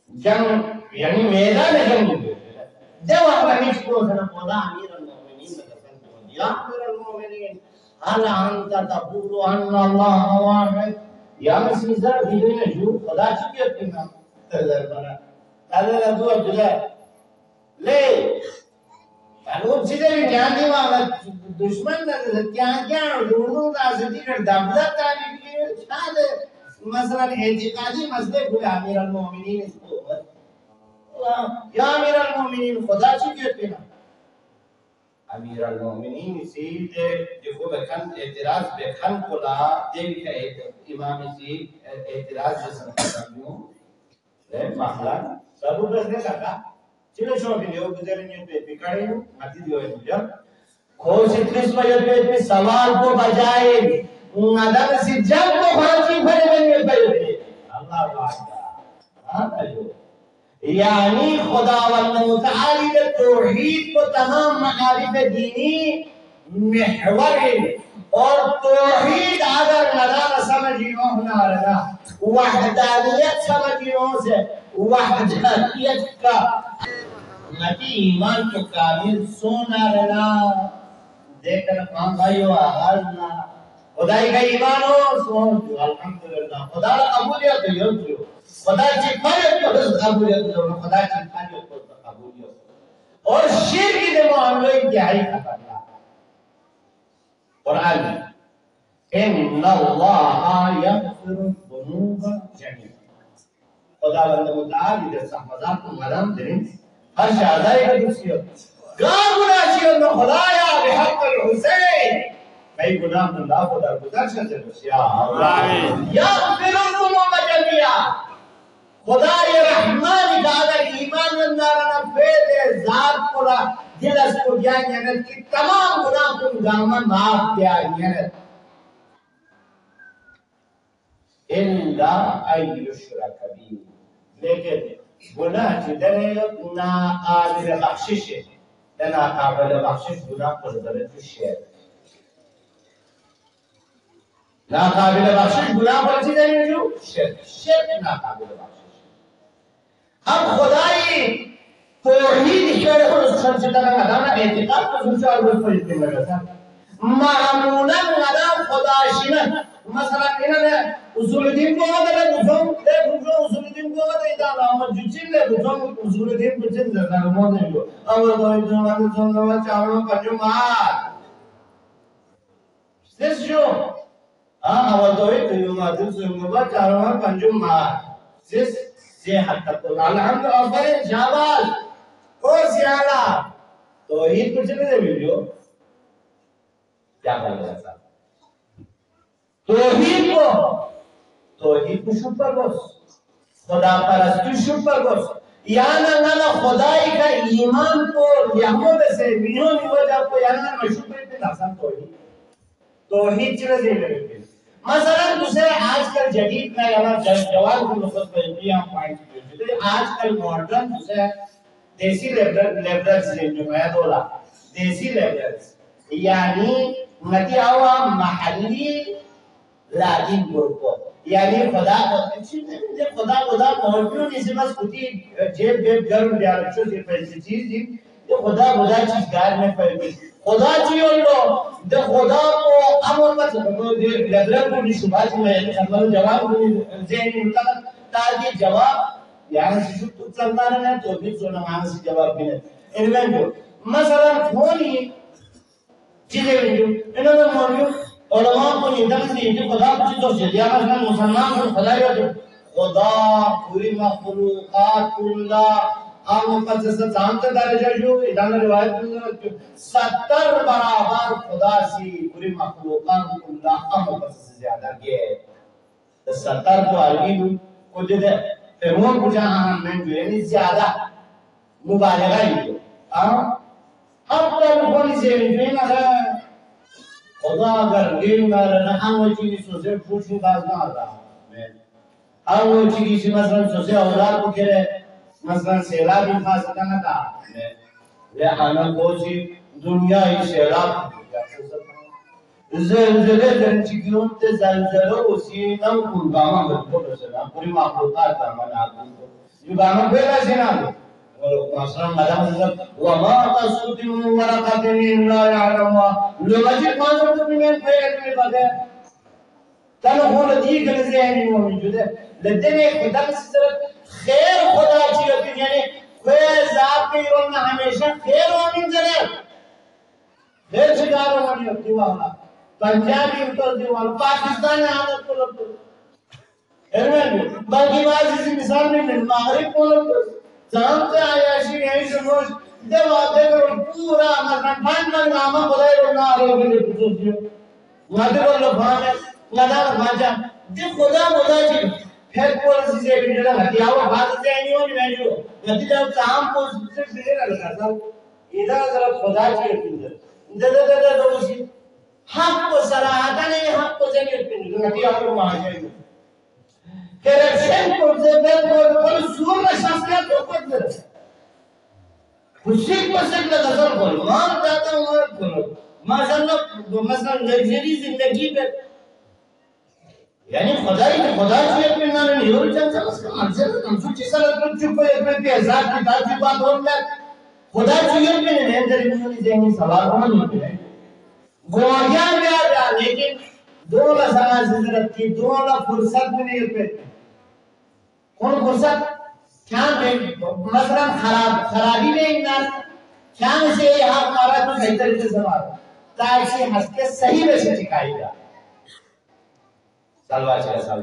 जंग यानी मैदान जंग जब अपना निष्ठुर से बोला अमीर अल-मोमिनीन ने कसम दिया अमीर अल-मोमिनीन हल अंत तक़ूलु अन्ना अल्लाह वाहिद या मसीज़ा दिने जो खुदा की अपना तजर बना ताले लदू अब्दुल्ला ले तालो सीधे भी ध्यान दी वाला दुश्मन ने क्या क्या दोनों राजनीति कर दामला ताली के शायद मसलन एतिकादी मसले को अमीर अल-मोमिनीन इसको या अमीर अल-मोमिनीन खुदा की कहते हैं अमीर अल-मोमिनीन से देखो बखन एतराज बखन कोला देख के इमाम से एतराज जैसा करता ले मामला सब बसने लगा चलो शो भी लोग गुजरने पे पिकाड़े मत दियो है खोज इतने वजह पे सवाल को बजाए नदर से जब को फांसी भरे बने अल्लाह वाह हां भाई यानी खुदावंद तआला के तौहीद को तमाम मारिफ दीनी महवर है और तौहीद अगर नदार समझियो ना रहा वहदानियत समझियो से वहदानियत का नबी ईमान के काबिल सोना रहना देखकर मां भाइयों आवाज ना खुदाई का ईमान हो सो अल्हम्दुलिल्लाह खुदा कबूलियत हो खुदा की फरियत को कबूलियत हो खुदा की फरियत को कबूलियत और शिर्क के मामले इंतहाई खतरनाक कुरान में इन्नल्लाह यगफिरु ज़ुनूबा जमीअन खुदावंद मुताल इधर सहमदात को मदाम दें हर शादाई का दूसरी गागुनाशियों में खुदाया बिहक़्क़िल हुसैन कई गुनाह खुदा खुदा गुज़र से या अल्लाह यगफिरु ज़ुनूबा जमीअन खुदा ये रहमान का अगर ईमान अंदर फेदे जात पूरा दिलस को ज्ञान यानी कि तमाम गुनाह को गामन माफ किया यानी इल्ला अय्युश्रक बी लेकिन गुनाह जितने ना काबिल बख्शिश है ना काबिल बख्शिश गुनाह पर दर्ज शेर ना काबिल बख्शिश गुनाह पर जितने जो शेर ना काबिल बख्शिश अब खुदाई तौहीद के उस से तरह ना एतिकाद को दूसरा और पर इतने लगा था मामूना ना खुदाशिन मसला इन्होंने उसूलुद्दीन को वाला बुझों ले बुझों उसूलुद्दीन को वाला इधर आमद जुचिन ले बुझों उसूलुद्दीन बुझिन जरा मोने जो अब तो इधर वाले जोंगा चावल पंजो मार सिस जो अब तो इधर वाले जोंगा चावल पंजो मार सिस से हद तक तो अल्हम्दुलिल्लाह भाई शाबाश ओ सियाला तो ये कुछ नहीं दे वीडियो क्या कर रहा था तौहीद को शुक्र बस खुदा परस्ती शुक्र बस याना ना खुदाई का ईमान को यहूद से मियों की वजह को याना मशूक़ पे लासन तौहीद चले दे लगे मसलन दूसरे आजकल जदीद में अगर जवान को मतलब पहले हम पॉइंट देते आजकल मॉडर्न दूसरे देसी लेबरल्स जो है बोला देसी लेबरल्स यानी नतियावा महल्ली लादिन ग्रुप यानी खुदा खुदा मौजूद इसे बस खुदी जेब जेब गर्म डाल चो से पैसे चीज ये खुदा चीज गार में पैसे खुदा जियो लो द खुदा को अमर मत लेबरल को निस्बत में खबर जवाब जेन उनका ताकि जवाब यानी शिशु तो चलना है तो भी सुना मानस जवाब भी नहीं इनमें जो मसलन फोन ही चीजें जो इन्होंने मौजूद उलमा को निदम से कि खुदा कुछ तो जरिया का मुसलमान को खुदा या खुदा पूरी मखलूकात कुल्ला आप मुकद्दस जानते दर्जा जो इदान रिवायत में 70 बराबर खुदा सी पूरी मखलूकात कुल्ला हम से ज्यादा के 70 को अरबी को जो फेमोन को जहां में जो है ज्यादा मुबालगा ही अब तो कोई से भी ना खुदा अगर गेम में रहना हम वो चीज़ सोचे पूछने बात ना आता मैं अब वो चीज़ इसी मसलन सोचे औलाद को करे मसलन सेला भी खा सकता ना था मैं ले आना कोची दुनिया ही सेला ज़लज़ले जंचियों ते ज़लज़लों उसी नम कुर्बामा बच्चों पर सेला पूरी माखलूक़ात का मनाक़िब युगानो बेला सेना Masram madam wa ma tasuddu waraqatin illa ya'lamu lo majid mazur min khayr min bada tan hol dik lezani mawjuda ladne khuda sirf khair khuda chiyati yani khair zat ke rona hamesha khair honin jare khair shikar honi diwala punjabi uttar diwala pakistan aadat ko lagto erman baki bazi misal mein maghrib ko lagto जानते आयाशी यही समझ जब आते करो पूरा मकान पान नामा बोले ना आरोग्य ने पूछो वादे को लफान लगा भाजा जब खुदा बोला जी फिर पॉलिसी से भी जरा हटिया वो बात से नहीं होनी वैल्यू यदि जब काम को से बिगड़ लगा था इधर जरा खुदा की पिंजर दे दो उसी हक को सराहता नहीं हक को जगह पिंजर हटिया को वहां जाएगी Kerefşen konsept और सूर में शास्त्रीय तो पढ़ते खुशी को सकता गजल बोलो मार जाता हूँ और बोलो माशाल्लाह मसलन लग्जरी जिंदगी पे यानी खुदा चीज़ पे ना नहीं हो जाता उसका मर्ज़ हम सोची साल तो चुप है पे हजार की बात हो गया खुदा चीज़ पे नहीं है जरी मुझे जेनी सवाल नहीं होते हैं गोया गया लेकिन दो लसाना जिंदगी की दो ला फुर्सत में नहीं पे कौन फुर्सत क्या मसलन खराबी में इंसान क्या से यहाँ हमारा तो सही तरीके से मार ताकि हंस के सही में से टिकाएगा सलवा चला